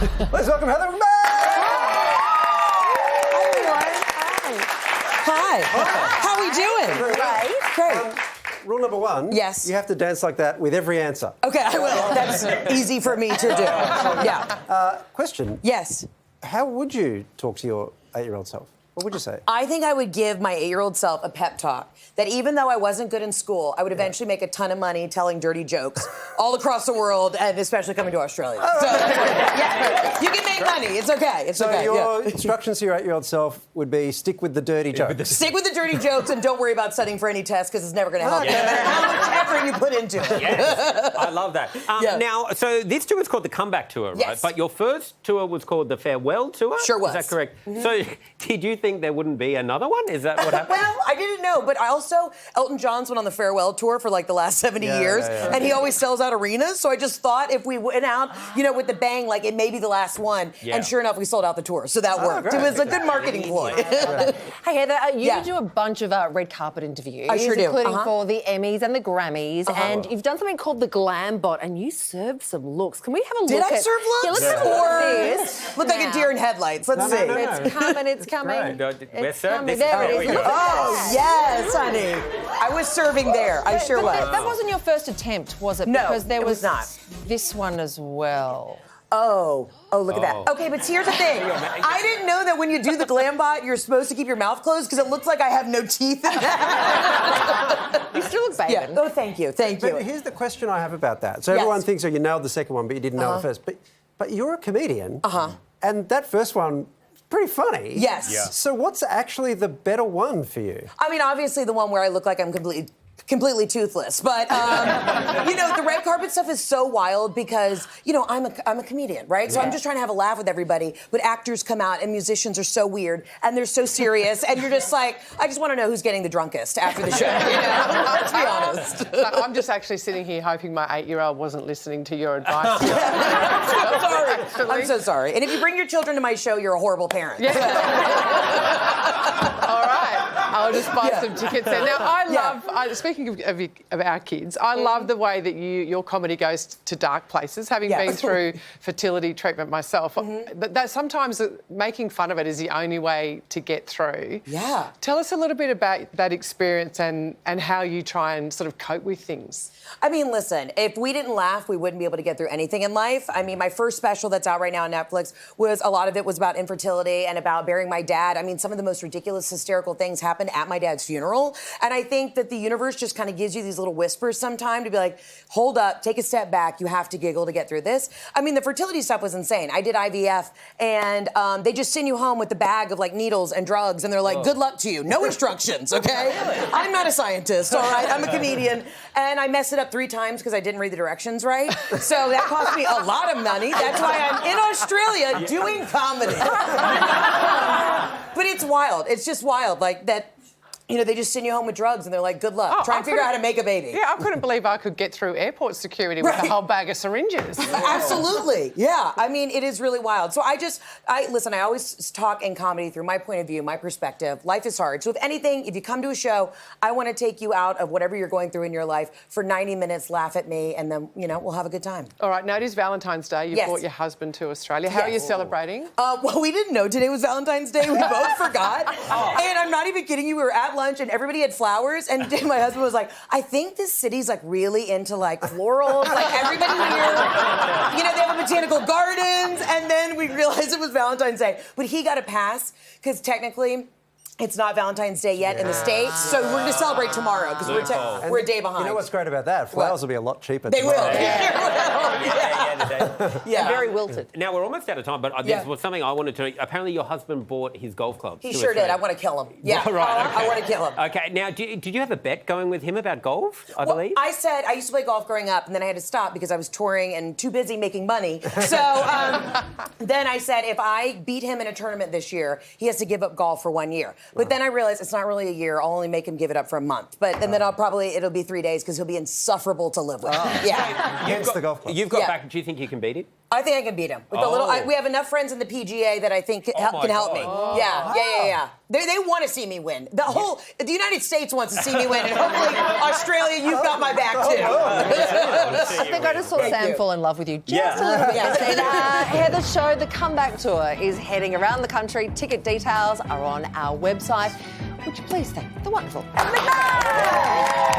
Let's welcome Heather McMahan! Hi. How are we doing? Great. Rule number one. Yes. You have to dance like that with every answer. Okay, I will. That's easy for me to do. Yeah. Question. Yes. How would you talk to your 8-year-old self? What would you say? I think I would give my 8-year-old self a pep talk that even though I wasn't good in school, I would eventually make a ton of money telling dirty jokes all across the world and especially coming to Australia. So, yeah, you can make money. It's okay. It's okay. Your instructions to your 8-year-old self would be stick with the dirty jokes. Stick with the dirty jokes and don't worry about studying for any tests because it's never going to help you, no matter how much effort you put into it. Yes, I love that. Now, so this tour is called the Comeback Tour, right? Yes. But your first tour was called the Farewell Tour? Sure was. Is that correct? Mm-hmm. So did you think there wouldn't be another one? Is that what happened? Well, I didn't know, but I also, Elton John's went on the Farewell Tour for like the last 70 years, and he always sells out arenas, so I just thought if we went out, with the bang, like it may be the last one, and sure enough, we sold out the tour, so that worked. Great. It was a good marketing ploy. Hey, Heather, you do a bunch of red carpet interviews. I sure do. Including for the Emmys and the Grammys, and you've done something called the Glam Bot, and you served some looks. Can we have a look Did at... I serve looks? Yeah, let's have a look at this. Look like a deer in headlights. Let's see. no. It's coming, it's coming. We're serving this. There it is. Look at Oh, yes, honey. I was serving there. I sure was. That wasn't your first attempt, was it? No, because there it was not. this one as well. Oh, look at that. Okay, but here's the thing. I didn't know that when you do the Glam Bot, you're supposed to keep your mouth closed because it looks like I have no teeth in that. You still look baby. Yeah. Oh, thank you. Thank you. But here's the question I have about that. So everyone thinks, you nailed the second one, but you didn't nail the first. But you're a comedian, and that first one, pretty funny. Yes. Yeah. So what's actually the better one for you? I mean, obviously the one where I look like I'm completely toothless. But, the red carpet stuff is so wild because, I'm a comedian, right? So I'm just trying to have a laugh with everybody. But actors come out and musicians are so weird and they're so serious. And you're just like, I just want to know who's getting the drunkest after the show. Let's be honest. So I'm just actually sitting here hoping my 8-year-old wasn't listening to your advice. I'm sorry. I'm so sorry. And if you bring your children to my show, you're a horrible parent. Yeah. All right. I'll just buy some tickets there. Now, I love, speaking of our kids, I love the way that your comedy goes to dark places, having been through fertility treatment myself. But that sometimes making fun of it is the only way to get through. Yeah. Tell us a little bit about that experience and how you try and sort of cope with things. I mean, listen, if we didn't laugh, we wouldn't be able to get through anything in life. I mean, my first special that's out right now on Netflix a lot of it was about infertility and about burying my dad. I mean, some of the most ridiculous, hysterical things happened at my dad's funeral. And I think that the universe just kind of gives you these little whispers sometime to be like, hold up, take a step back. You have to giggle to get through this. I mean, the fertility stuff was insane. I did IVF and they just send you home with a bag of like needles and drugs and they're like, good luck to you. No instructions, okay? I'm not a scientist, all right? I'm a comedian. And I messed it up 3 times because I didn't read the directions right. So that cost me a lot of money. That's why I'm in Australia doing comedy. But it's wild. It's just wild. Like that, they just send you home with drugs and they're like, good luck. Try and figure out how to make a baby. Yeah, I couldn't believe I could get through airport security with a whole bag of syringes. Absolutely. Yeah. I mean, it is really wild. So listen, I always talk in comedy through my point of view, my perspective. Life is hard. So if anything, if you come to a show, I want to take you out of whatever you're going through in your life for 90 minutes, laugh at me, and then, we'll have a good time. All right, now it is Valentine's Day. You brought your husband to Australia. How are you celebrating? Well, we didn't know today was Valentine's Day. We both forgot. And I'm not even kidding you. We were at lunch and everybody had flowers. And my husband was like, I think this city's like really into like florals. Like everybody here, they have botanical gardens. And then we realized it was Valentine's Day. But he got a pass because technically it's not Valentine's Day yet in the States, so we're going to celebrate tomorrow because we're a day behind. You know what's great about that? Flowers will be a lot cheaper They tomorrow. will. Yeah. Very wilted. Now, we're almost out of time, but this was something I wanted to... Apparently, your husband bought his golf clubs. He sure did. I want to kill him. Yeah. Right, okay. I want to kill him. Okay, now, did you have a bet going with him about golf, I believe? I said I used to play golf growing up, and then I had to stop because I was touring and too busy making money. So then I said, if I beat him in a tournament this year, he has to give up golf for 1 year. But then I realized it's not really a year. I'll only make him give it up for a month. And then it'll be 3 days because he'll be insufferable to live with. Yeah. Hence the golf club. You've got back. Do you think you can beat it? I think I can beat him. With we have enough friends in the PGA that I think can help me. God. Yeah. They want to see me win. The United States wants to see me win, and hopefully Australia, you've got my back too. I think I just saw Sam fall in love with you just a little bit. Heather's show, the Comeback Tour, is heading around the country. Ticket details are on our website. Would you please thank the wonderful McMahan?